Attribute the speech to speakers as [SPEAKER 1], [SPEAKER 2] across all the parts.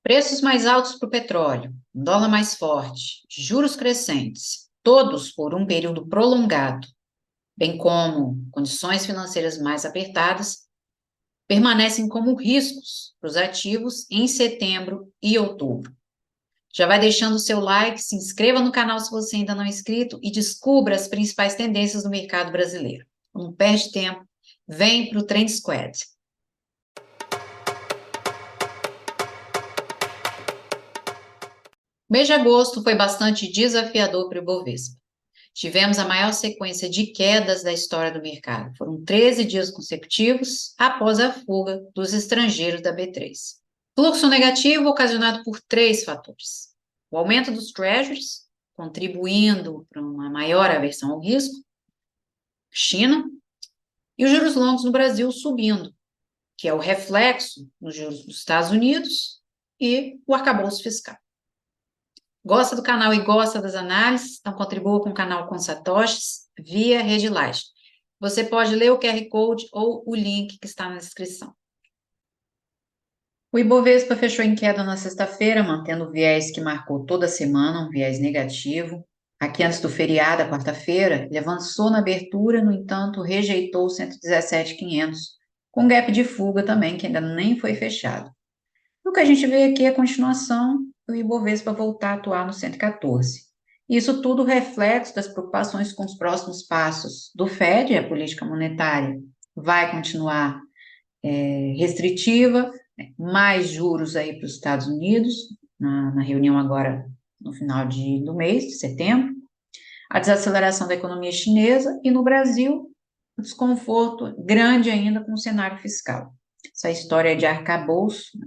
[SPEAKER 1] Preços mais altos para o petróleo, dólar mais forte, juros crescentes, todos por um período prolongado, bem como condições financeiras mais apertadas, permanecem como riscos para os ativos em setembro e outubro. Já vai deixando o seu like, se inscreva no canal se você ainda não é inscrito e descubra as principais tendências do mercado brasileiro. Não perde tempo, vem para o Trend Squad. O mês de agosto foi bastante desafiador para o Ibovespa. Tivemos a maior sequência de quedas da história do mercado. Foram 13 dias consecutivos após a fuga dos estrangeiros da B3. Fluxo negativo ocasionado por três fatores: o aumento dos treasuries, contribuindo para uma maior aversão ao risco, China, e os juros longos no Brasil subindo, que é o reflexo nos juros dos Estados Unidos e o arcabouço fiscal. Gosta do canal e gosta das análises? Então contribua com o canal com satoshis via Rede Light. Você pode ler o QR Code ou o link que está na descrição. O Ibovespa fechou em queda na sexta-feira, mantendo o viés que marcou toda a semana, um viés negativo. Aqui antes do feriado, a quarta-feira, ele avançou na abertura, no entanto, rejeitou o 117.500, com gap de fuga também, que ainda nem foi fechado. O que a gente vê aqui é a continuação do Ibovespa voltar a atuar no 114. Isso tudo reflexo das preocupações com os próximos passos do Fed, a política monetária vai continuar restritiva, mais juros aí para os Estados Unidos, na reunião agora no final do mês, de setembro, a desaceleração da economia chinesa e no Brasil, o desconforto grande ainda com o cenário fiscal. Essa história de arcabouço,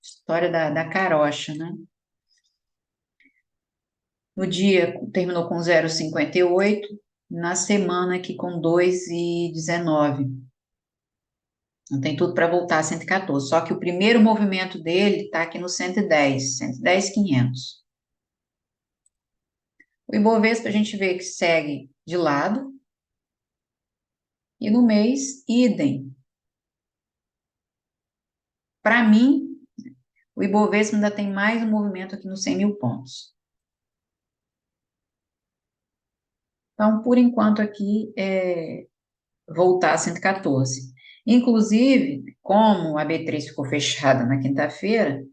[SPEAKER 1] história da carocha, né? No dia terminou com 0,58, na semana aqui com 2,19. Não tem tudo para voltar a 114, só que o primeiro movimento dele está aqui no 110.500. O Ibovespa a gente vê que segue de lado, e no mês, idem. Para mim, o Ibovespa ainda tem mais um movimento aqui nos 100 mil pontos. Então, por enquanto aqui, voltar a 114. Inclusive, como a B3 ficou fechada na quinta-feira,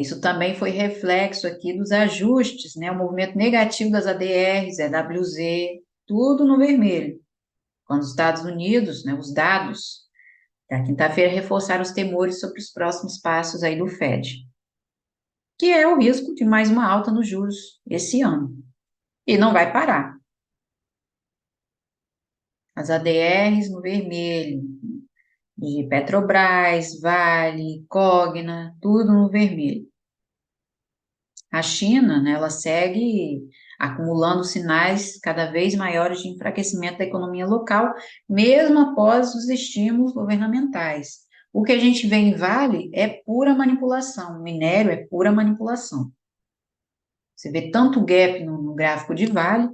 [SPEAKER 1] isso também foi reflexo aqui dos ajustes, né? O movimento negativo das ADRs, EWZ, tudo no vermelho. Quando os Estados Unidos, né, os dados da quinta-feira reforçaram os temores sobre os próximos passos aí do Fed, que é o risco de mais uma alta nos juros esse ano. E não vai parar. As ADRs no vermelho, de Petrobras, Vale, Cogna, tudo no vermelho. A China, né, ela segue acumulando sinais cada vez maiores de enfraquecimento da economia local, mesmo após os estímulos governamentais. O que a gente vê em Vale é pura manipulação, o minério é pura manipulação. Você vê tanto gap no gráfico de Vale,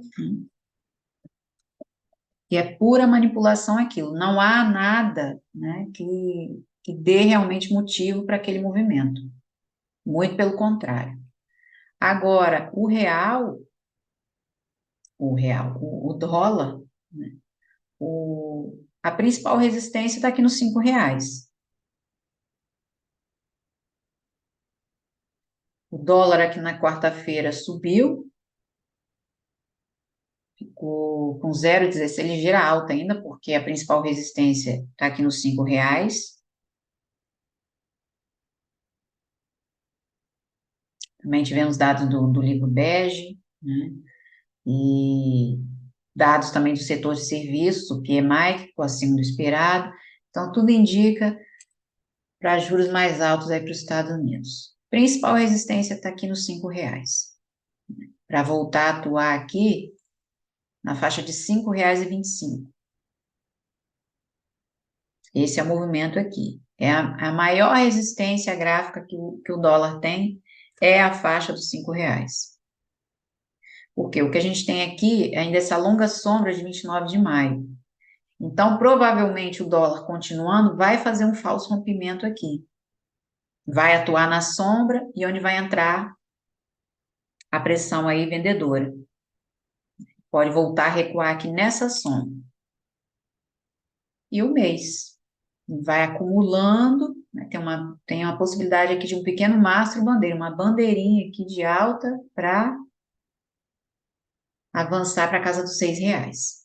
[SPEAKER 1] que é pura manipulação aquilo. Não há nada, né, que dê realmente motivo para aquele movimento. Muito pelo contrário. Agora, o dólar, né, a principal resistência está aqui nos R$ 5. O dólar aqui na quarta-feira subiu, ficou com 0,16, ligeira alta ainda, porque a principal resistência está aqui nos R$ 5. Também tivemos dados do livro bege, né? E dados também do setor de serviços, o PMI, que ficou acima do esperado. Então, tudo indica para juros mais altos aí para os Estados Unidos. Principal resistência está aqui nos R$ 5. Para voltar a atuar aqui na faixa de R$ 5,25. Esse é o movimento aqui. É a maior resistência gráfica que o dólar tem é a faixa dos R$ 5. Porque o que a gente tem aqui é ainda essa longa sombra de 29 de maio. Então, provavelmente, o dólar continuando vai fazer um falso rompimento aqui. vai atuar na sombra e onde vai entrar a pressão aí vendedora. Pode voltar a recuar aqui nessa sombra. E o mês vai acumulando, né? Tem uma possibilidade aqui de um pequeno mastro bandeira, uma bandeirinha aqui de alta para avançar para a casa dos R$ 6.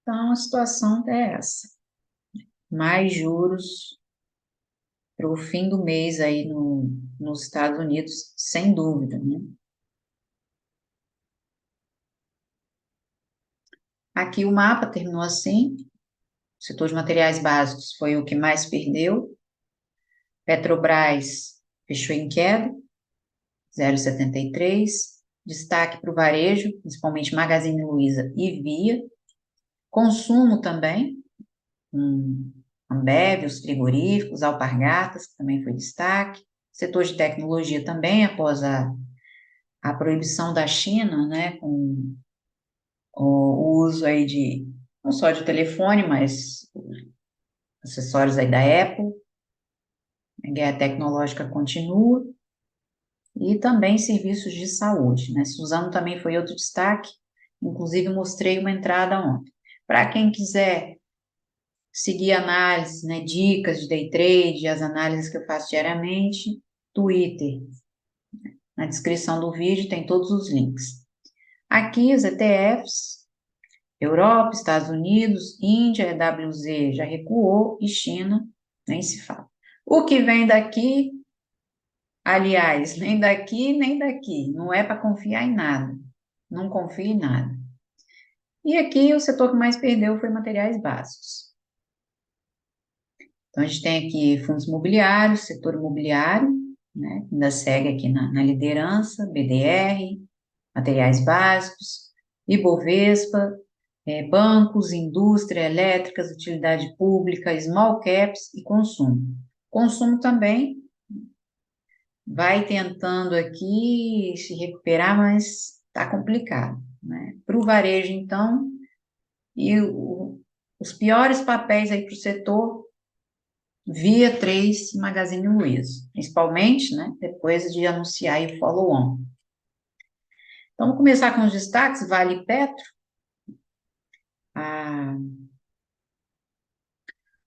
[SPEAKER 1] Então, a situação é essa. Mais juros para o fim do mês aí nos Estados Unidos, sem dúvida, né? Aqui o mapa terminou assim, o setor de materiais básicos foi o que mais perdeu, Petrobras fechou em queda, 0,73, destaque para o varejo, principalmente Magazine Luiza e Via, consumo também, Ambev, os frigoríficos, Alpargatas, que também foi destaque, setor de tecnologia também, após a proibição da China, né, com o uso aí não só de telefone, mas acessórios aí da Apple, a guerra tecnológica continua, e também serviços de saúde, né? Suzano também foi outro destaque, inclusive mostrei uma entrada ontem. Para quem quiser seguir análise, né, dicas de day trade, as análises que eu faço diariamente, Twitter, na descrição do vídeo tem todos os links. Aqui os ETFs, Europa, Estados Unidos, Índia, EWZ já recuou e China nem se fala. O que vem daqui, aliás, nem daqui nem daqui, não é para confiar em nada, não confio em nada. E aqui o setor que mais perdeu foi materiais básicos. Então, a gente tem aqui fundos imobiliários, setor imobiliário, né, ainda segue aqui na liderança, BDR, materiais básicos, Ibovespa, bancos, indústria, elétricas, utilidade pública, small caps e consumo. Consumo também vai tentando aqui se recuperar, mas está complicado, né? Para o varejo, então, e os piores papéis aí para o setor, Via 3 e Magazine Luiza, principalmente, né, depois de anunciar aí o follow-on. Então, vamos começar com os destaques, Vale e Petro. A,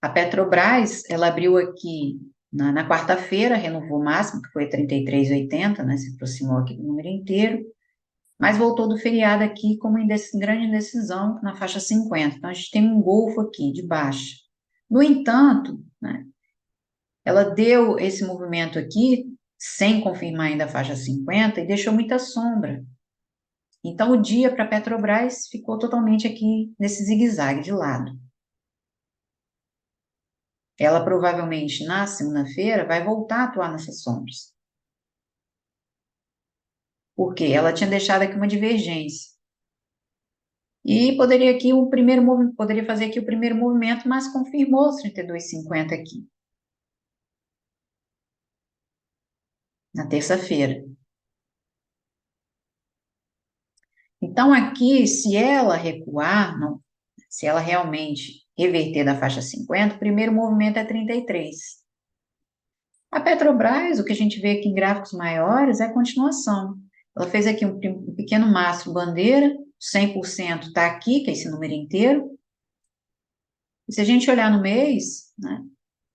[SPEAKER 1] a Petrobras, ela abriu aqui na quarta-feira, renovou o máximo, que foi 33,80, né, se aproximou aqui do número inteiro, mas voltou do feriado aqui com uma grande indecisão na faixa 50. Então, a gente tem um golfo aqui de baixa. No entanto, né, ela deu esse movimento aqui, sem confirmar ainda a faixa 50, e deixou muita sombra. Então, o dia para a Petrobras ficou totalmente aqui nesse zigue-zague de lado. Ela provavelmente, na segunda-feira, vai voltar a atuar nessas sombras. Por quê? Ela tinha deixado aqui uma divergência. E poderia fazer aqui o primeiro movimento, mas confirmou os 32,50 aqui, na terça-feira. Então, aqui, se ela recuar, não, se ela realmente reverter da faixa 50, o primeiro movimento é 33. A Petrobras, o que a gente vê aqui em gráficos maiores, é a continuação. Ela fez aqui um pequeno mastro bandeira, 100% está aqui, que é esse número inteiro. E se a gente olhar no mês, né,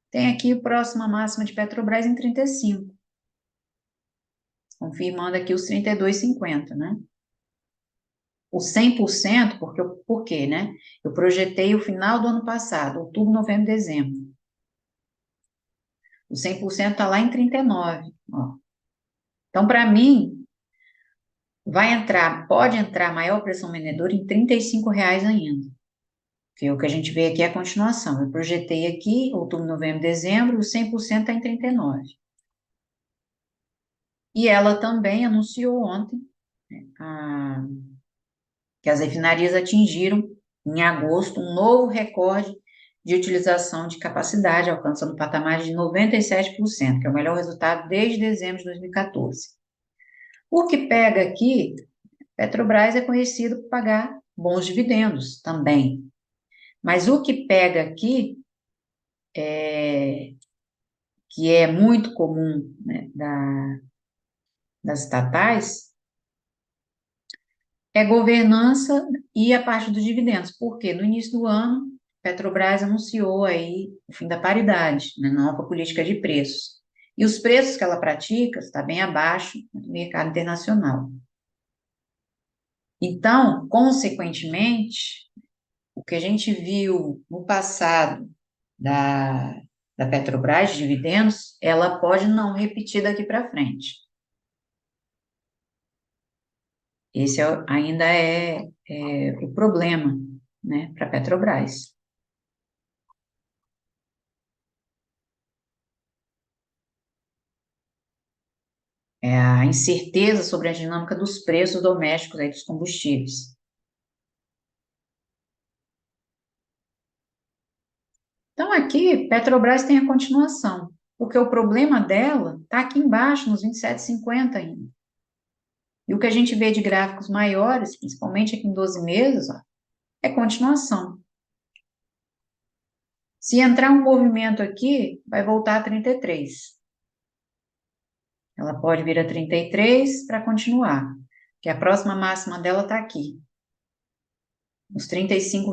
[SPEAKER 1] tem aqui a próxima máxima de Petrobras em 35, confirmando aqui os 32,50, né? O 100%, por quê, né? Eu projetei o final do ano passado, outubro, novembro, dezembro. O 100% está lá em 39, ó. Então, para mim, pode entrar maior pressão vendedora em R$ 35 ainda. Que é o que a gente vê aqui é a continuação. Eu projetei aqui, outubro, novembro, dezembro, o 100% está em 39. E ela também anunciou ontem, né, que as refinarias atingiram, em agosto, um novo recorde de utilização de capacidade, alcançando o patamar de 97%, que é o melhor resultado desde dezembro de 2014. O que pega aqui, Petrobras é conhecido por pagar bons dividendos também. Mas o que pega aqui, que é muito comum, né, das estatais, é governança e a parte dos dividendos. Porque no início do ano, Petrobras anunciou aí o fim da paridade, né, nova política de preços. E os preços que ela pratica está bem abaixo do mercado internacional. Então, consequentemente, o que a gente viu no passado da, da Petrobras, de dividendos, ela pode não repetir daqui para frente. Esse ainda é o problema, né, para a Petrobras. É a incerteza sobre a dinâmica dos preços domésticos aí dos combustíveis. Então, aqui, Petrobras tem a continuação, porque o problema dela está aqui embaixo, nos 27,50 ainda. E o que a gente vê de gráficos maiores, principalmente aqui em 12 meses, ó, é continuação. Se entrar um movimento aqui, vai voltar a 33. Ela pode vir a 33 para continuar, que a próxima máxima dela está aqui, nos R$ 35.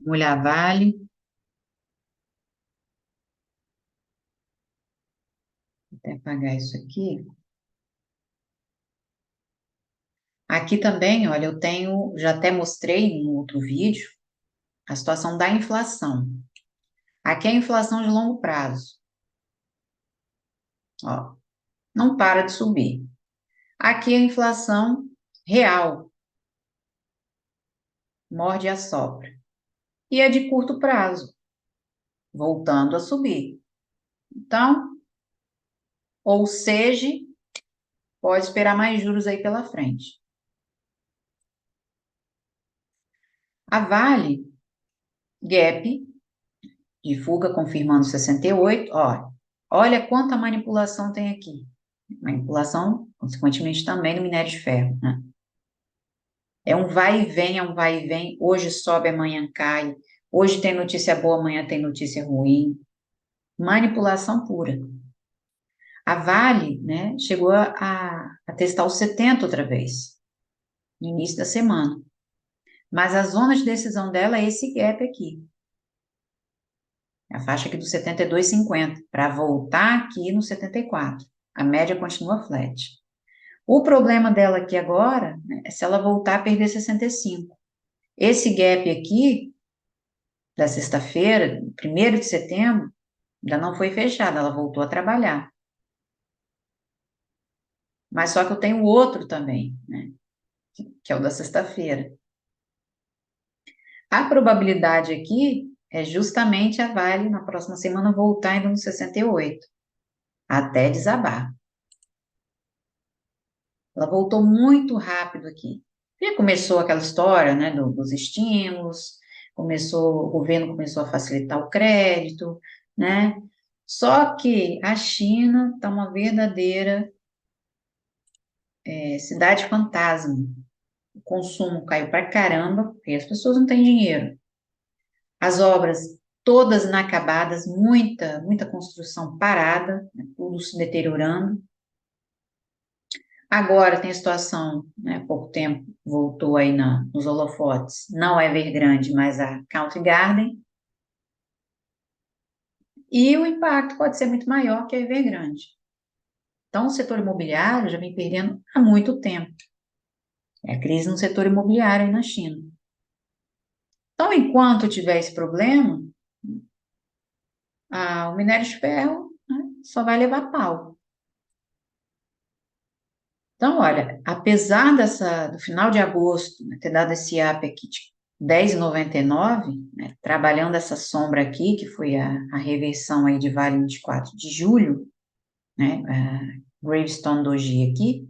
[SPEAKER 1] Vamos olhar Vale, vou até apagar isso aqui. Aqui também, olha, eu tenho, já até mostrei em um outro vídeo, a situação da inflação. Aqui é a inflação de longo prazo. Ó, não para de subir. Aqui é a inflação real, morde e assopra. E é de curto prazo, voltando a subir. Então, ou seja, pode esperar mais juros aí pela frente. A Vale, gap de fuga confirmando 68, ó, olha quanta manipulação tem aqui. Manipulação, consequentemente, também no minério de ferro, né? É um vai e vem, é um vai e vem. Hoje sobe, amanhã cai. Hoje tem notícia boa, amanhã tem notícia ruim. Manipulação pura. A Vale, né, chegou a testar os 70 outra vez, no início da semana. Mas a zona de decisão dela é esse gap aqui. A faixa aqui do 72,50, para voltar aqui no 74. A média continua flat. O problema dela aqui agora, né, é se ela voltar a perder 65. Esse gap aqui, da sexta-feira, 1º de setembro, ainda não foi fechado, ela voltou a trabalhar. Mas só que eu tenho outro também, né, que é o da sexta-feira. A probabilidade aqui é justamente a Vale, na próxima semana, voltar ainda no 68, até desabar. Ela voltou muito rápido aqui. Já começou aquela história, né, dos estímulos, o governo começou a facilitar o crédito, né? Só que a China está uma verdadeira cidade fantasma. O consumo caiu para caramba, porque as pessoas não têm dinheiro. As obras todas inacabadas, muita construção parada, né, tudo se deteriorando. Agora tem a situação, né, há pouco tempo voltou aí nos holofotes, não a Evergrande, mas a Country Garden, e o impacto pode ser muito maior que a Evergrande. Então, o setor imobiliário já vem perdendo há muito tempo. É a crise no setor imobiliário aí na China. Então, enquanto tiver esse problema, o minério de ferro, né, só vai levar pau. Então, olha, apesar do final de agosto, né, ter dado esse up aqui de 10,99, né, trabalhando essa sombra aqui, que foi a reversão aí de Vale 24 de julho, né, a Gravestone Doji aqui,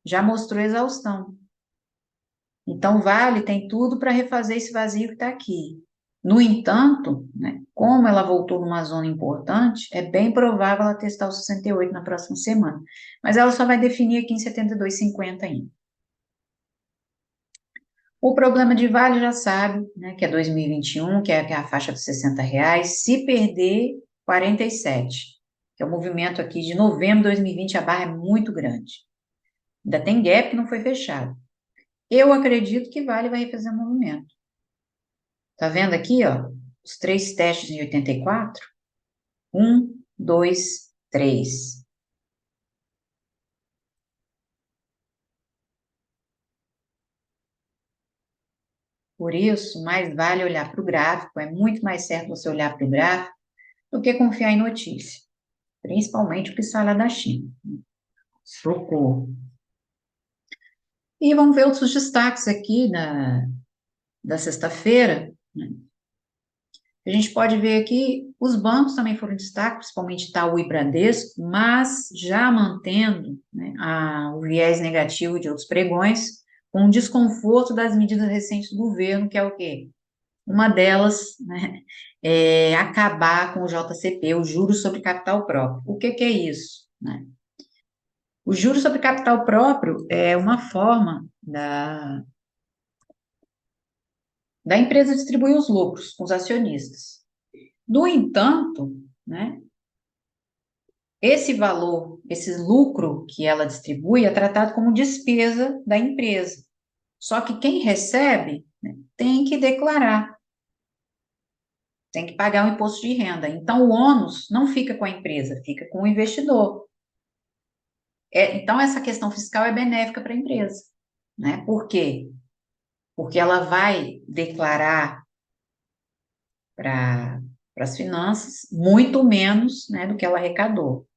[SPEAKER 1] já mostrou exaustão. Então, Vale tem tudo para refazer esse vazio que está aqui. No entanto, né, como ela voltou numa zona importante, é bem provável ela testar o 68 na próxima semana. Mas ela só vai definir aqui em 72,50 ainda. O problema de Vale já sabe, né, que é 2021, que é a faixa dos R$ 60. Se perder, 47, que é o movimento aqui de novembro de 2020, a barra é muito grande. Ainda tem gap que não foi fechado. Eu acredito que Vale vai refazer o movimento. Tá vendo aqui, ó, os três testes em 84? 1, 2, 3. Por isso, mais vale olhar para o gráfico, é muito mais certo você olhar para o gráfico do que confiar em notícia, principalmente o que sai lá da China. Socorro. E vamos ver outros destaques aqui da sexta-feira, né? A gente pode ver aqui, os bancos também foram destaque, principalmente Itaú e Bradesco, mas já mantendo, né, o viés negativo de outros pregões, com o desconforto das medidas recentes do governo, que é o quê? Uma delas, né, é acabar com o JCP, o juros sobre capital próprio. O que que é isso, né? O juros sobre capital próprio é uma forma da empresa distribuir os lucros com os acionistas. No entanto, né, esse valor, esse lucro que ela distribui é tratado como despesa da empresa. Só que quem recebe, né, tem que declarar, tem que pagar o imposto de renda. Então, o ônus não fica com a empresa, fica com o investidor. Então, essa questão fiscal é benéfica para a empresa, né? Por quê? Porque ela vai declarar para as finanças muito menos, né, do que ela arrecadou.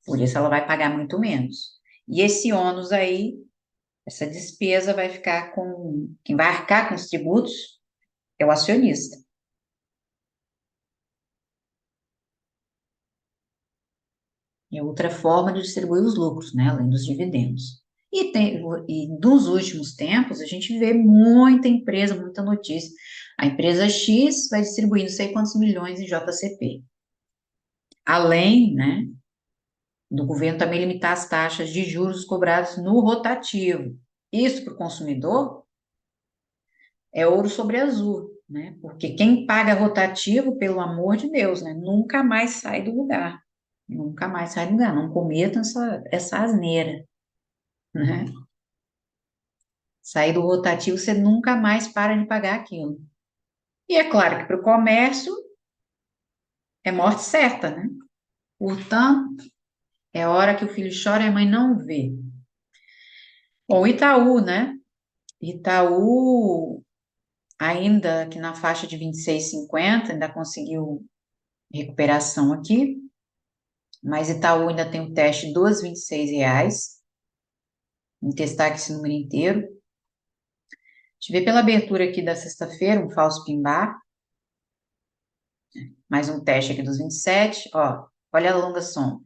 [SPEAKER 1] Por isso, ela vai pagar muito menos. E esse ônus aí, essa despesa vai ficar com. Quem vai arcar com os tributos é o acionista. É outra forma de distribuir os lucros, né, além dos dividendos. E nos últimos tempos, a gente vê muita empresa, muita notícia. A empresa X vai distribuir não sei quantos milhões em JCP. Além, né, do governo também limitar as taxas de juros cobrados no rotativo. Isso para o consumidor é ouro sobre azul, né? Porque quem paga rotativo, pelo amor de Deus, né, nunca mais sai do lugar. Nunca mais sai do lugar. Não cometam essa asneira, né? Sair do rotativo, você nunca mais para de pagar aquilo. E é claro que para o comércio é morte certa, né? Portanto, é hora que o filho chora e a mãe não vê. Bom, Itaú, né? Itaú, ainda que na faixa de 26,50, ainda conseguiu recuperação aqui, mas Itaú ainda tem o teste dos R$ 26. Vamos testar esse número inteiro. A gente vê pela abertura aqui da sexta-feira, um falso pin-bar, mais um teste aqui dos 27, ó, olha a longa sombra.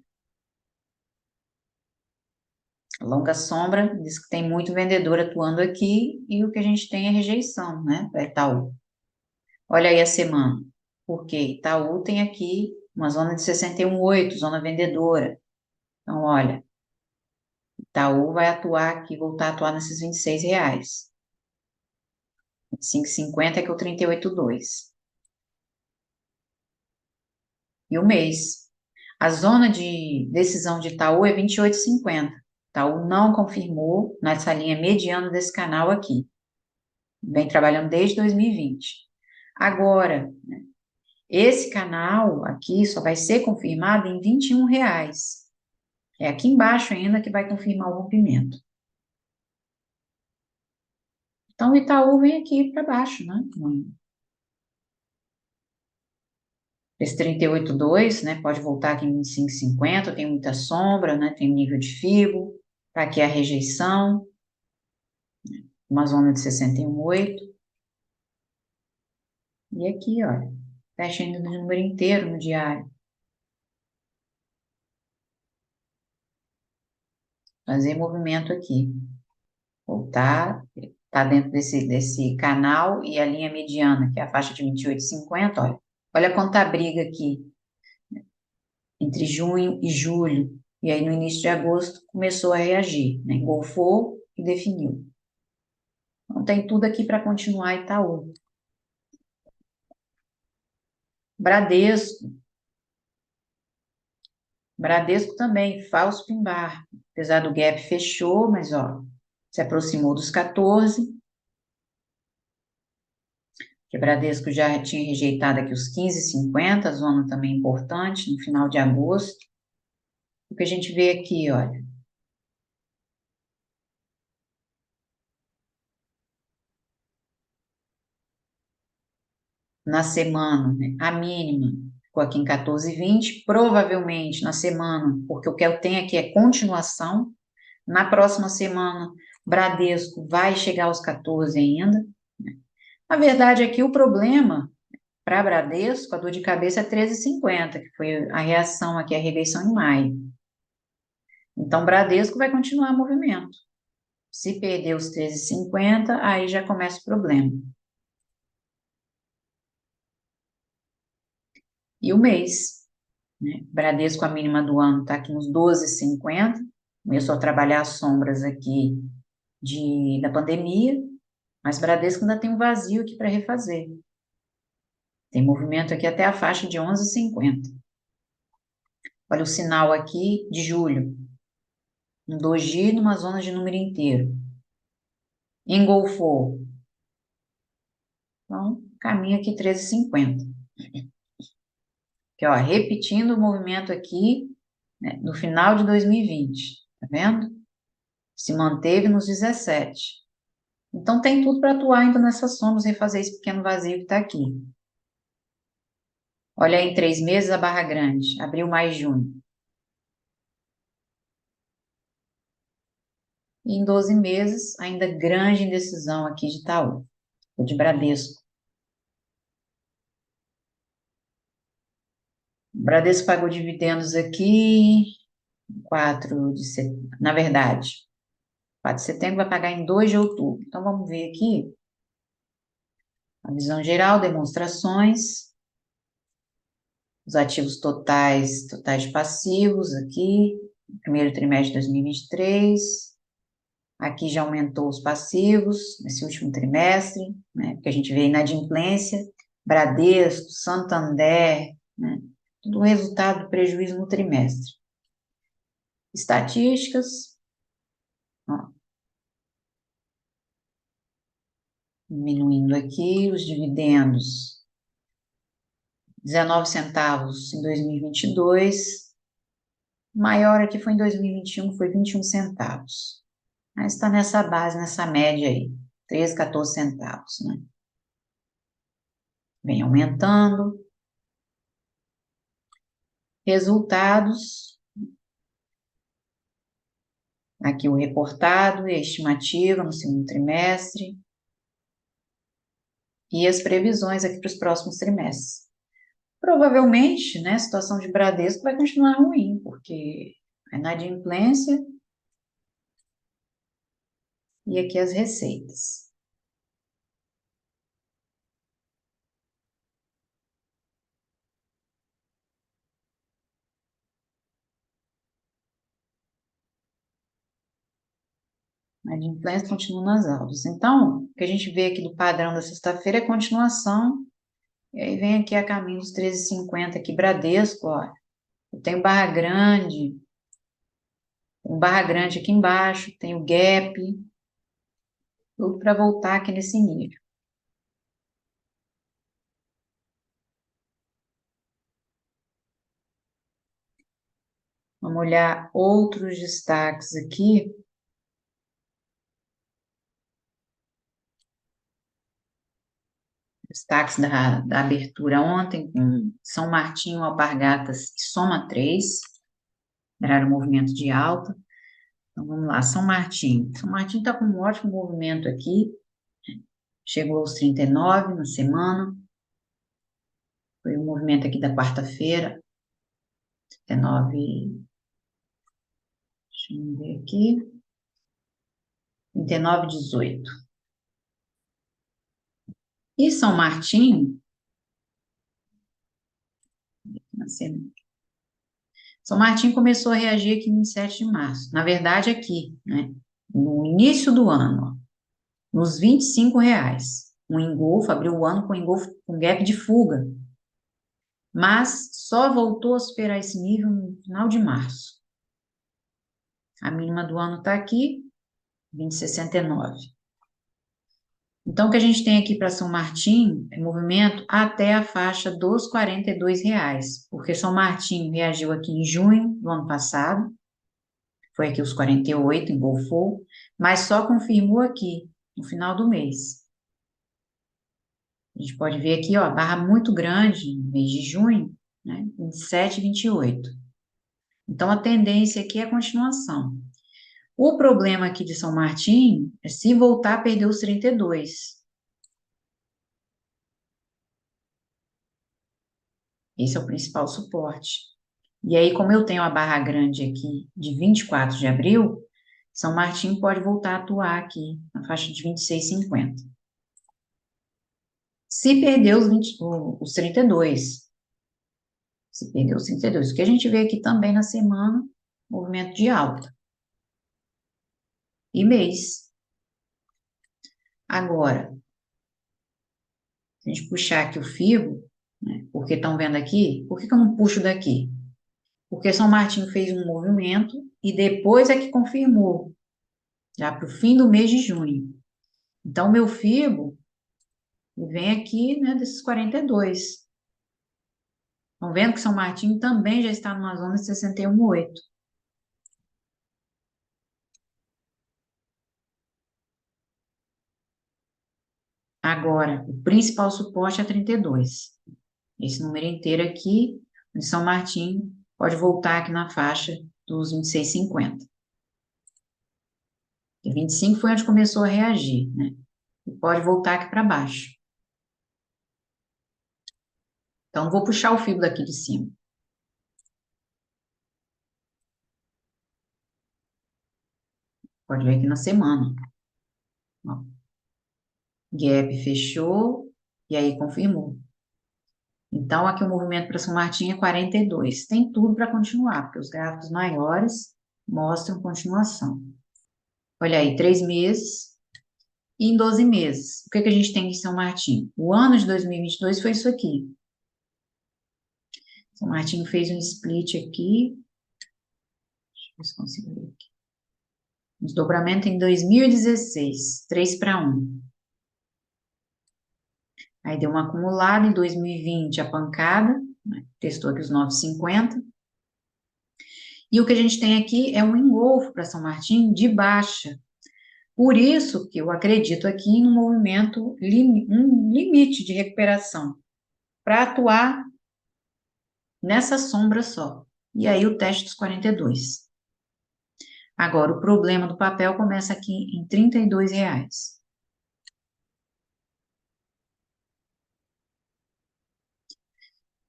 [SPEAKER 1] A longa sombra diz que tem muito vendedor atuando aqui e o que a gente tem é rejeição, né, para Itaú. Olha aí a semana, porque Itaú tem aqui uma zona de 61,8, zona vendedora. Então, olha, Itaú vai atuar aqui, voltar a atuar nesses R$ 26. 5,50 é que é o 38,2. E o mês. A zona de decisão de Itaú é 28,50. Itaú não confirmou nessa linha mediana desse canal aqui. Vem trabalhando desde 2020. Agora, né, esse canal aqui só vai ser confirmado em R$ 21. É aqui embaixo ainda que vai confirmar o rompimento. Então, o Itaú vem aqui para baixo, né? Esse 38,2, né? Pode voltar aqui em 25,50, tem muita sombra, né? Tem nível de FIBO, tá aqui a rejeição, uma zona de 61,8. E aqui, olha, fecha ainda no número inteiro no diário. Fazer movimento aqui. Voltar, está dentro desse canal, e a linha mediana, que é a faixa de 28,50, olha quanta briga aqui, entre junho e julho, e aí no início de agosto começou a reagir, né? Engolfou e definiu. Então tem tudo aqui para continuar Itaú. Bradesco também, falso pin-bar, apesar do gap fechou, mas se aproximou dos 14, que o Bradesco já tinha rejeitado aqui os 15,50, zona também importante, no final de agosto. O que a gente vê aqui, olha, na semana, né, a mínima ficou aqui em 14,20, provavelmente na semana, porque o que eu tenho aqui é continuação, na próxima semana, Bradesco vai chegar aos 14 ainda. Na verdade, aqui o problema para Bradesco, a dor de cabeça é 13,50, que foi a reação aqui, a rejeição em maio. Então, Bradesco vai continuar movimento. Se perder os 13,50, aí já começa o problema. E o mês, né? Bradesco, a mínima do ano está aqui nos 12,50. Começou a trabalhar as sombras aqui da pandemia, mas Bradesco ainda tem um vazio aqui para refazer. Tem movimento aqui até a faixa de 11,50. Olha o sinal aqui de julho. Um doji numa zona de número inteiro. Engolfou. Então, caminho aqui 13,50. Aqui, repetindo o movimento aqui, né, no final de 2020. Tá vendo? Se manteve nos 17. Então, tem tudo para atuar ainda nessas somas, refazer esse pequeno vazio que está aqui. Olha aí, em 3 meses, a barra grande. Abril, maio, junho. E em 12 meses, ainda grande indecisão aqui de Itaú, ou de Bradesco. O Bradesco pagou dividendos aqui, 4 de setembro, na verdade, 4 de setembro vai pagar em 2 de outubro. Então, vamos ver aqui a visão geral, demonstrações, os ativos totais de passivos aqui, primeiro trimestre de 2023. Aqui já aumentou os passivos nesse último trimestre, né? Porque a gente vê inadimplência, Bradesco, Santander, né? Tudo resultado do prejuízo no trimestre. Estatísticas, diminuindo aqui os dividendos, 19 centavos em 2022, maior aqui foi em 2021, foi 21 centavos. Mas está nessa base, nessa média aí, 13, 14 centavos, né? Vem aumentando. Resultados, aqui o reportado e a estimativa no segundo trimestre, e as previsões aqui para os próximos trimestres. Provavelmente, né, a situação de Bradesco vai continuar ruim, porque a inadimplência e aqui as receitas. A inadimplência continua nas altas. Então, o que a gente vê aqui do padrão da sexta-feira é continuação, e aí vem aqui a caminho dos 13,50 aqui, Bradesco, ó. Eu tenho barra grande aqui embaixo, tem o gap, tudo para voltar aqui nesse nível. Vamos olhar outros destaques aqui. Destaques da abertura ontem, com São Martinho, Alpargatas e Soma 3, geraram um movimento de alta. Então, vamos lá, São Martinho. São Martinho está com um ótimo movimento aqui, chegou aos 39 na semana, foi o movimento aqui da quarta-feira, 39, deixa eu ver aqui, 39,18. E São Martinho, São Martinho começou a reagir aqui em 27 de março. Na verdade, aqui, né? No início do ano, ó, nos R$ 25. Um engolfo, abriu o ano com engolfo com gap de fuga, mas só voltou a superar esse nível no final de março. A mínima do ano está aqui, 20,69. Então, o que a gente tem aqui para São Martinho é movimento até a faixa dos R$ 42, porque São Martinho reagiu aqui em junho do ano passado, foi aqui os 48, engolfou, mas só confirmou aqui no final do mês. A gente pode ver aqui, ó, barra muito grande no mês de junho, né? 27 e 28. Então, a tendência aqui é a continuação. O problema aqui de São Martinho é se voltar a perder os 32. Esse é o principal suporte. E aí, como eu tenho a barra grande aqui de 24 de abril, São Martinho pode voltar a atuar aqui na faixa de 26,50. Se perder os 32. Se perder os 32. O que a gente vê aqui também na semana, movimento de alta. E mês. Agora, se a gente puxar aqui o FIBO, né, porque estão vendo aqui, por que eu não puxo daqui? Porque São Martinho fez um movimento e depois é que confirmou, já para o fim do mês de junho. Então, meu FIBO vem aqui, né, desses 42. Estão vendo que São Martinho também já está numa zona de 61,8. Agora, o principal suporte é 32. Esse número inteiro aqui, em São Martinho, pode voltar aqui na faixa dos 26,50. E 25 foi onde começou a reagir, né? E pode voltar aqui para baixo. Então, vou puxar o fibro daqui de cima. Pode ver aqui na semana. Ó. Gap fechou e aí confirmou. Então, aqui o movimento para São Martinho é 42. Tem tudo para continuar, porque os gráficos maiores mostram continuação. Olha aí, 3 meses e em 12 meses. O que a gente tem em São Martinho? O ano de 2022 foi isso aqui. São Martinho fez um split aqui. Deixa eu ver se consigo ver aqui. Um desdobramento em 2016, 3:1. Aí deu uma acumulada em 2020, a pancada, né? Testou aqui os 9,50. E o que a gente tem aqui é um engolfo para São Martinho de baixa. Por isso que eu acredito aqui em um movimento, um limite de recuperação, para atuar nessa sombra só. E aí o teste dos 42. Agora, o problema do papel começa aqui em R$ 32.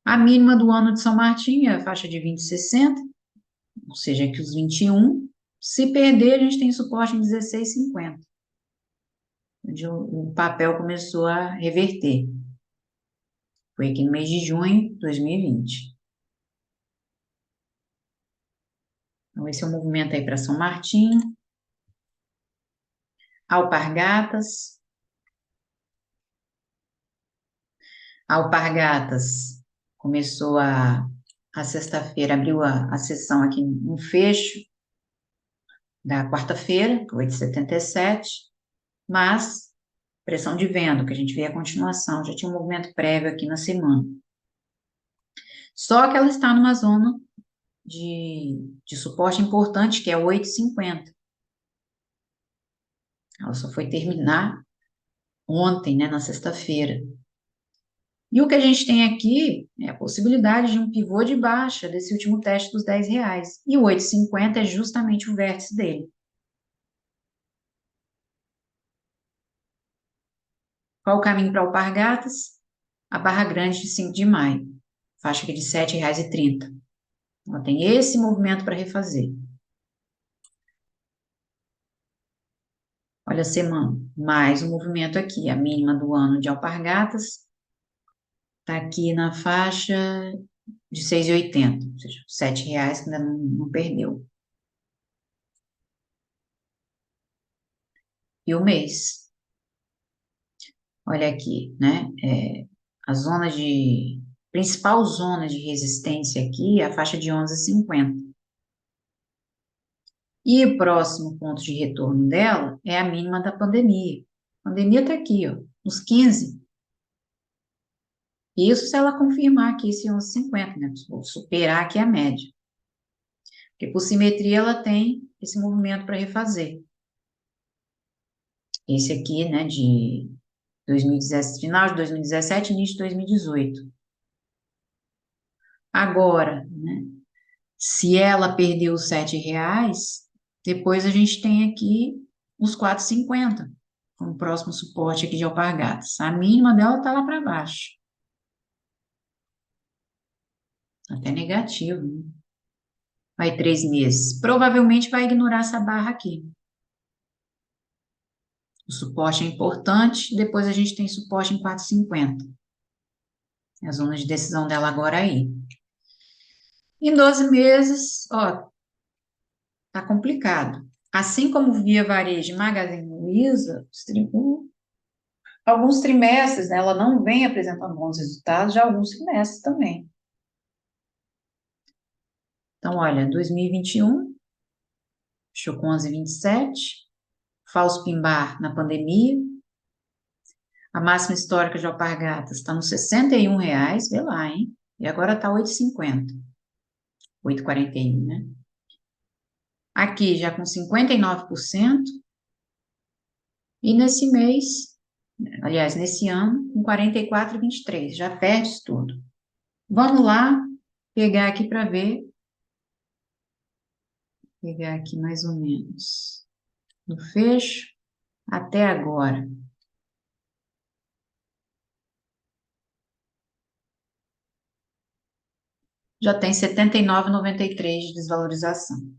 [SPEAKER 1] A mínima do ano de São Martinho é a faixa de 20,60, ou seja, aqui os 21. Se perder, a gente tem suporte em 16,50, onde o papel começou a reverter. Foi aqui no mês de junho de 2020. Então, esse é o movimento aí para São Martinho. Alpargatas. Alpargatas começou a sexta-feira, abriu a sessão aqui no fecho da quarta-feira, 8,77, mas pressão de venda, que a gente vê a continuação, já tinha um movimento prévio aqui na semana. Só que ela está numa zona de suporte importante, que é 8,50. Ela só foi terminar ontem, né, na sexta-feira. E o que a gente tem aqui é a possibilidade de um pivô de baixa desse último teste dos R$ 10. E o 8,50 é justamente o vértice dele. Qual o caminho para Alpargatas? A barra grande de 5 de maio, faixa aqui de R$ 7,30. Ela tem esse movimento para refazer. Olha a semana, mais um movimento aqui, a mínima do ano de Alpargatas, está aqui na faixa de 6,80, ou seja, R$ 7 que ainda não perdeu. E o mês, olha aqui, né? A zona principal zona de resistência aqui é a faixa de 11,50. E o próximo ponto de retorno dela é a mínima da pandemia. A pandemia está aqui, ó, nos 15. Isso se ela confirmar aqui esse 11,50, né? Vou superar aqui a média. Porque por simetria ela tem esse movimento para refazer. Esse aqui, né, de 2017, final de 2017, início de 2018. Agora, né, se ela perdeu os R$ 7, depois a gente tem aqui os 4,50, como próximo suporte aqui de Alpargatas. A mínima dela está lá para baixo. Até negativo, né? Vai 3 meses. Provavelmente vai ignorar essa barra aqui. O suporte é importante, depois a gente tem suporte em 4,50. É a zona de decisão dela agora aí. Em 12 meses, ó, tá complicado. Assim como Via Varejo e Magazine Luiza, alguns trimestres, né, ela não vem apresentando bons resultados, já alguns trimestres também. Então, olha, 2021, fechou com 11,27, falso pimbar na pandemia, a máxima histórica de Alpargatas está nos R$ 61, vê lá, hein? E agora está 8,50, 8,41, né? Aqui já com 59%, e nesse mês, aliás, nesse ano, com 44,23, já perde isso tudo. Vamos lá, pegar aqui para ver, pegar aqui mais ou menos no fecho, até agora. Já tem 79,93 de desvalorização.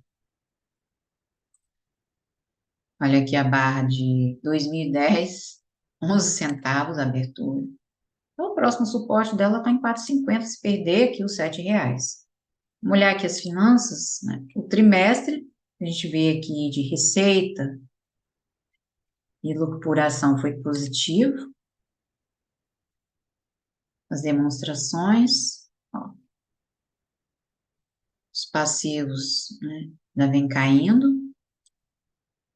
[SPEAKER 1] Olha aqui a barra de 2010, 11 centavos a abertura. Então, o próximo suporte dela está em 4,50, se perder aqui os R$ 7. Vamos olhar aqui as finanças, né? O trimestre, a gente vê aqui de receita e lucro por ação foi positivo. As demonstrações, ó, os passivos, né, ainda vem caindo.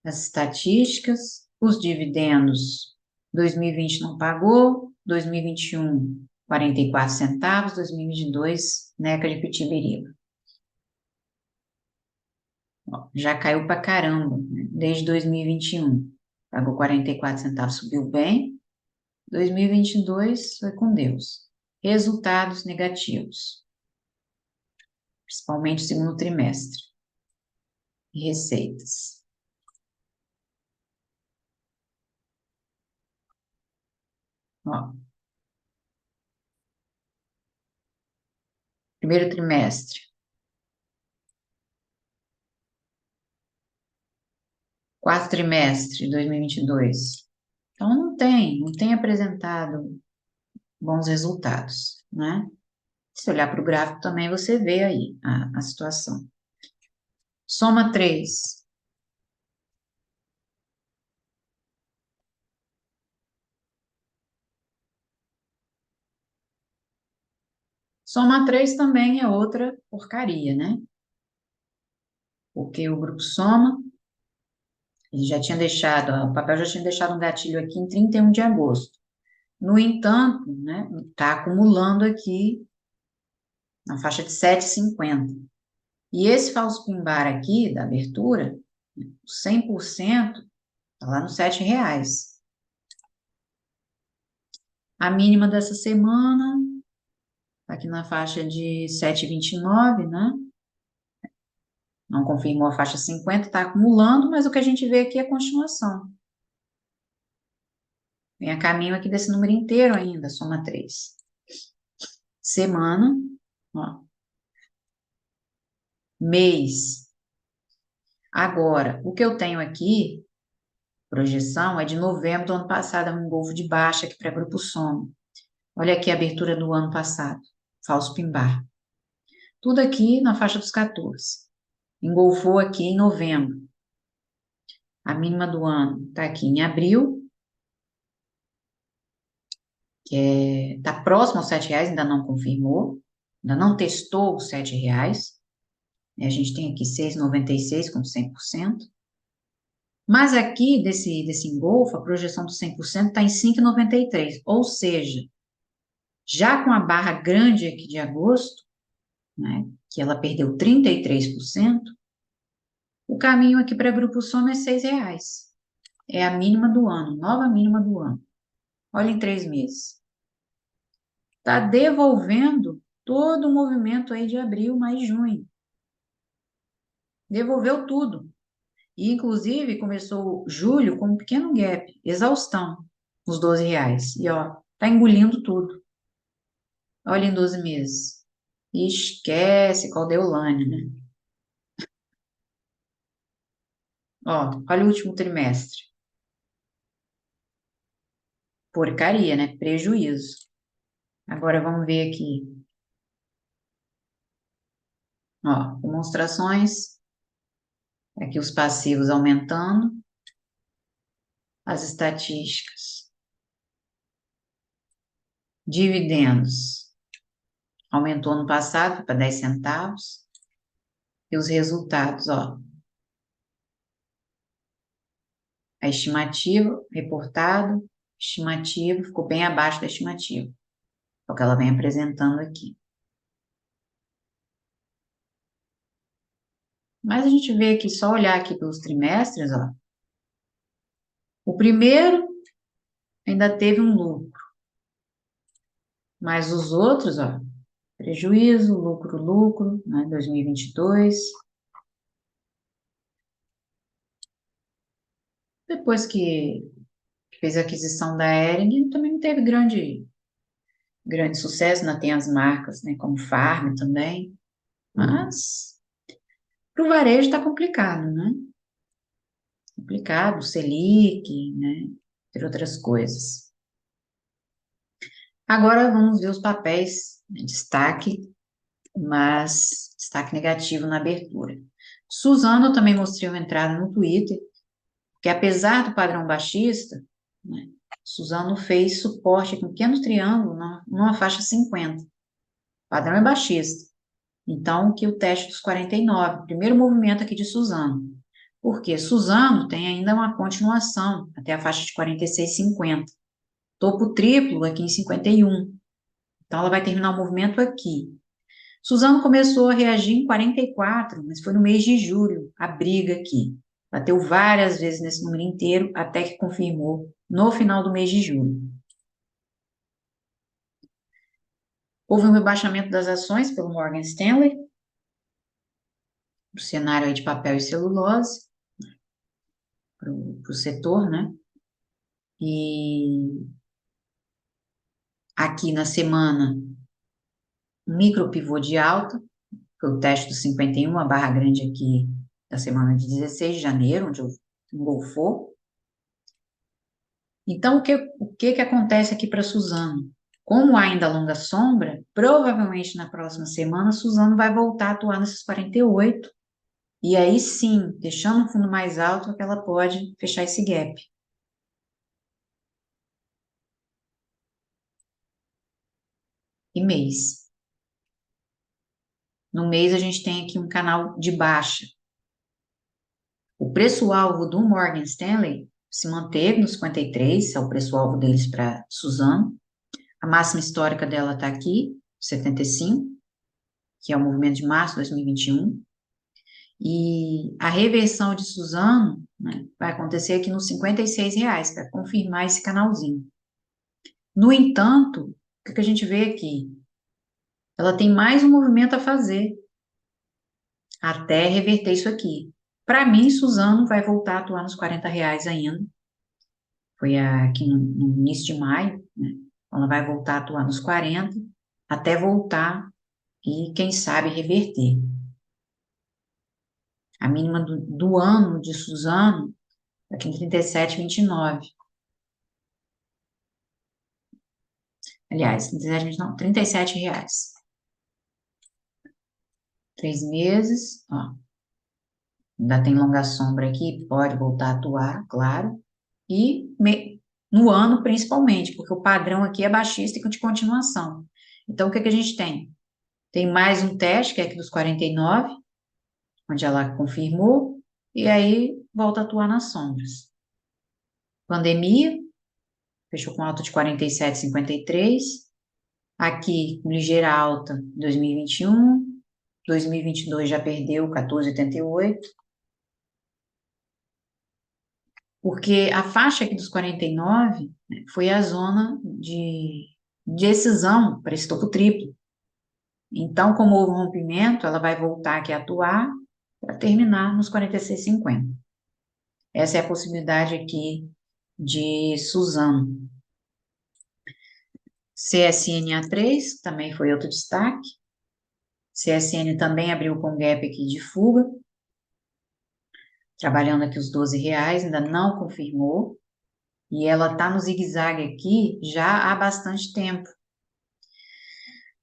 [SPEAKER 1] As estatísticas, os dividendos, 2020 não pagou, 2021, 44 centavos, 2022, neca de Pitibiriba. Já caiu pra caramba, né? Desde 2021. Pagou 44 centavos, subiu bem. 2022 foi com Deus. Resultados negativos, principalmente segundo trimestre. E receitas. Ó, primeiro trimestre, quarto trimestre de 2022. Então, não tem apresentado bons resultados, né? Se olhar para o gráfico também, você vê aí a situação. Soma 3. Soma 3 também é outra porcaria, né? Porque o grupo Soma, ele já tinha deixado, ó, o papel já tinha deixado um gatilho aqui em 31 de agosto. No entanto, né, está acumulando aqui na faixa de 7,50. E esse falso pimbar aqui, da abertura, 100%, está lá nos R$ 7. A mínima dessa semana, está aqui na faixa de 7,29, né? Não confirmou a faixa 50, está acumulando, mas o que a gente vê aqui é a continuação. Vem a caminho aqui desse número inteiro ainda, soma 3. Semana, ó. Mês. Agora, o que eu tenho aqui Projeção é de novembro do ano passado, é um engolfo de baixa aqui para Grupo Sono. Olha aqui a abertura do ano passado, falso pin-bar. Tudo aqui na faixa dos 14. Engolfou aqui em novembro. A mínima do ano está aqui em abril, que está próximo aos R$ 7, ainda não confirmou, ainda não testou os R$ 7. A gente tem aqui 6,96 com 100%. Mas aqui, desse engolfo, a projeção do 100% está em 5,93. Ou seja, já com a barra grande aqui de agosto, né, que ela perdeu 33%, o caminho aqui para Grupo Sono é R$ 6. É a mínima do ano, nova mínima do ano. Olha em 3 meses. Está devolvendo todo o movimento aí de abril, mais junho. Devolveu tudo. E, inclusive, começou julho com um pequeno gap, exaustão, nos R$ 12. E, ó, tá engolindo tudo. Olha em 12 meses. E esquece Caldeolândia, né? Ó, olha o último trimestre. Porcaria, né? Prejuízo. Agora vamos ver aqui. Ó, demonstrações. Aqui os passivos aumentando. As estatísticas. Dividendos. Aumentou no passado para 10 centavos. E os resultados, ó. A estimativa, reportado, estimativa, ficou bem abaixo da estimativa. É o que ela vem apresentando aqui. Mas a gente vê aqui, só olhar aqui pelos trimestres, ó. O primeiro ainda teve um lucro. Mas os outros, ó, prejuízo, lucro, né, 2022. Depois que fez a aquisição da Hering, também não teve grande sucesso, ainda tem as marcas, né, como Farm também. Mas para o varejo está complicado, né? Complicado, Selic, né? Entre outras coisas. Agora vamos ver os papéis, né, destaque, mas destaque negativo na abertura. Suzano, eu também mostrei uma entrada no Twitter, que apesar do padrão baixista, né, Suzano fez suporte com um pequeno triângulo numa faixa 50. O padrão é baixista. Então, que o teste dos 49, primeiro movimento aqui de Suzano. Porque Suzano tem ainda uma continuação até a faixa de 46,50. Topo triplo aqui em 51. Então, ela vai terminar o movimento aqui. Suzano começou a reagir em 44, mas foi no mês de julho, a briga aqui. Bateu várias vezes nesse número inteiro, até que confirmou no final do mês de julho. Houve um rebaixamento das ações pelo Morgan Stanley, o cenário aí de papel e celulose, para o setor, né? E aqui na semana, um micro pivô de alta, foi o teste do 51, a barra grande aqui da semana de 16 de janeiro, onde engolfou. Então, o que acontece aqui para Suzano? Como há ainda longa sombra, provavelmente na próxima semana, Suzano vai voltar a atuar nesses 48, e aí sim, deixando o fundo mais alto, que ela pode fechar esse gap. E mês. No mês, a gente tem aqui um canal de baixa. O preço-alvo do Morgan Stanley se manteve no 53, é o preço-alvo deles para Suzano. A máxima histórica dela está aqui, 75, que é o movimento de março de 2021. E a reversão de Suzano, né, vai acontecer aqui nos R$ 56, para confirmar esse canalzinho. No entanto, o que a gente vê aqui? Ela tem mais um movimento a fazer até reverter isso aqui. Para mim, Suzano vai voltar a atuar nos R$ 40 ainda. Foi aqui no início de maio, né? Ela vai voltar a atuar nos 40, até voltar e, quem sabe, reverter. A mínima do ano de Suzano aqui em 37,29. Aliás, 37, não, R$ 37. 3 meses, ó. Ainda tem longa sombra aqui, pode voltar a atuar, claro. E no ano, principalmente, porque o padrão aqui é baixista e de continuação. Então, o que que a gente tem? Tem mais um teste, que é aqui dos 49, onde ela confirmou, e aí volta a atuar nas sombras. Pandemia, fechou com alta de 47,53. Aqui, com ligeira alta, 2021. 2022 já perdeu 14,88. Porque a faixa aqui dos 49, né, foi a zona de excisão para esse topo triplo. Então, como houve um rompimento, ela vai voltar aqui a atuar para terminar nos 46,50. Essa é a possibilidade aqui de Suzano. CSNA3 também foi outro destaque. CSN também abriu com gap aqui de fuga, trabalhando aqui os R$ 12, ainda não confirmou. E ela está no zigue-zague aqui já há bastante tempo.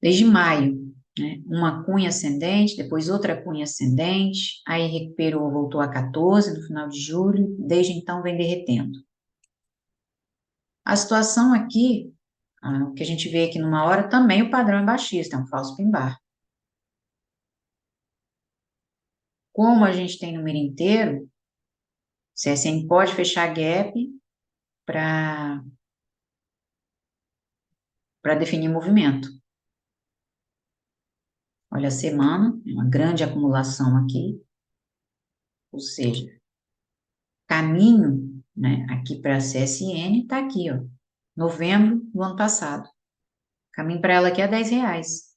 [SPEAKER 1] Desde maio, né? Uma cunha ascendente, depois outra cunha ascendente, aí recuperou, voltou a 14 no final de julho, desde então vem derretendo. A situação aqui, o que a gente vê aqui numa hora, também o padrão é baixista, é um falso pin-bar. Como a gente tem número inteiro, CSN pode fechar gap para definir movimento. Olha a semana, uma grande acumulação aqui, ou seja, caminho, né, aqui para a CSN está aqui, ó, novembro do ano passado. Caminho para ela aqui é R$ 10.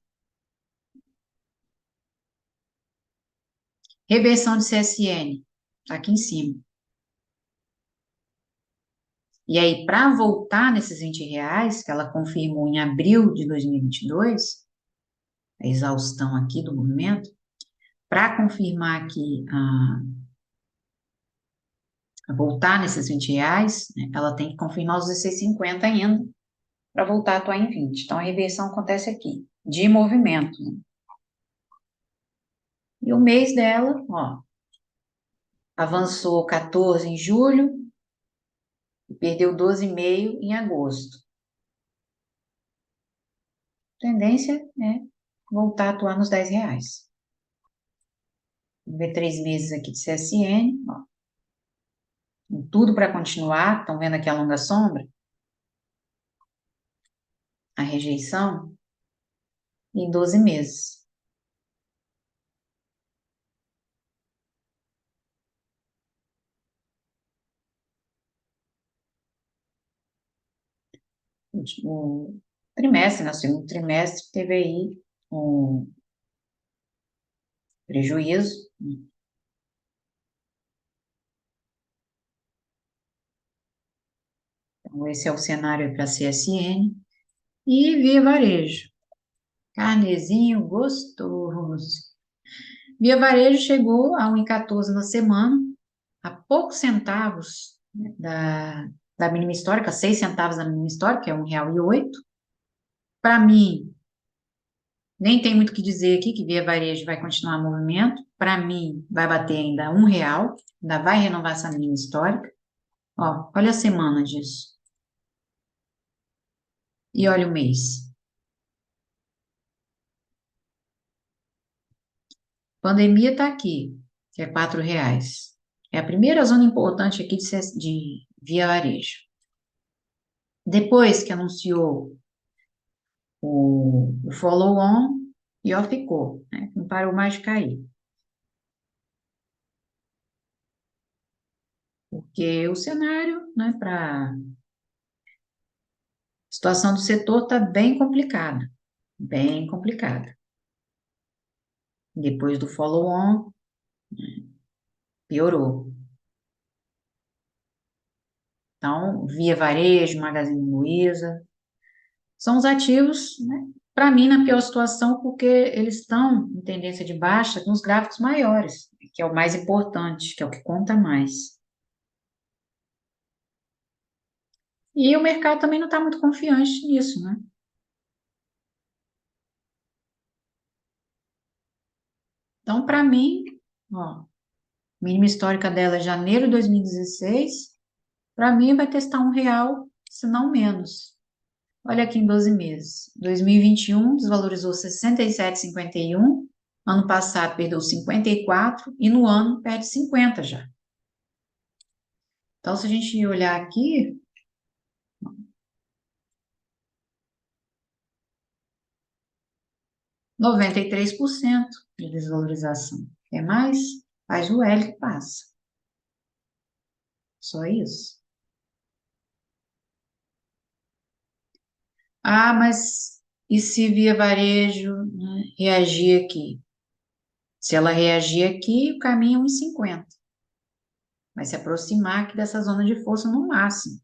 [SPEAKER 1] Reversão de CSN, tá aqui em cima. E aí, para voltar nesses R$ 20, que ela confirmou em abril de 2022, a exaustão aqui do movimento, para confirmar aqui, voltar nesses R$ 20, né, ela tem que confirmar os 16,50 ainda, para voltar a atuar em 20. Então, a reversão acontece aqui, de movimento. Né? E o mês dela, ó, avançou 14 em julho e perdeu 12,5 em agosto. Tendência é voltar a atuar nos R$ 10. Vamos ver 3 meses aqui de CSN, ó. Tudo para continuar, estão vendo aqui a longa sombra? A rejeição em 12 meses. O trimestre, no segundo trimestre, teve aí um prejuízo. Então, esse é o cenário para a CSN. E Via Varejo. Carnezinho gostoso. Via Varejo chegou a 1,14 na semana, a poucos centavos, né, da mínima histórica, 6 centavos da mínima histórica, que é R$ 1,08. Para mim, nem tem muito o que dizer aqui, que Via Varejo vai continuar o movimento. Para mim, vai bater ainda R$ 1, ainda vai renovar essa mínima histórica. Ó, olha a semana disso. E olha o mês. Pandemia está aqui, que é R$ 4. É a primeira zona importante aqui de Via Varejo. Depois que anunciou o follow-on, e ó, ficou, né? Não parou mais de cair. Porque o cenário, né, para situação do setor está bem complicada, bem complicada. Depois do follow-on, piorou. Então, Via Varejo, Magazine Luiza, são os ativos, né, para mim, na pior situação, porque eles estão em tendência de baixa nos gráficos maiores, que é o mais importante, que é o que conta mais. E o mercado também não está muito confiante nisso, né? Então, para mim, ó, mínima histórica dela é janeiro de 2016, para mim vai testar R$ 1, se não menos. Olha aqui em 12 meses. 2021 desvalorizou 67,51, ano passado perdeu 54 e no ano perde 50 já. Então, se a gente olhar aqui, 93% de desvalorização. Quer mais? Faz o L que passa. Só isso. Ah, mas e se Via Varejo, né, reagir aqui? Se ela reagir aqui, o caminho é 1,50. Vai se aproximar aqui dessa zona de força no máximo.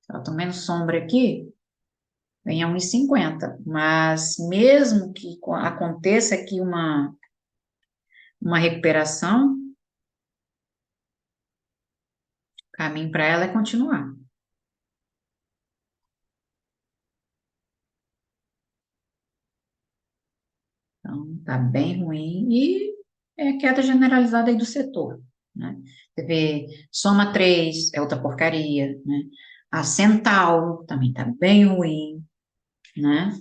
[SPEAKER 1] Se ela tomando sombra aqui, vem a 1,50. Mas mesmo que aconteça aqui uma recuperação, o caminho para ela é continuar. Então, tá bem ruim e é queda generalizada aí do setor, né? Você vê, Soma 3 é outra porcaria, né? A Centauro também tá bem ruim, né?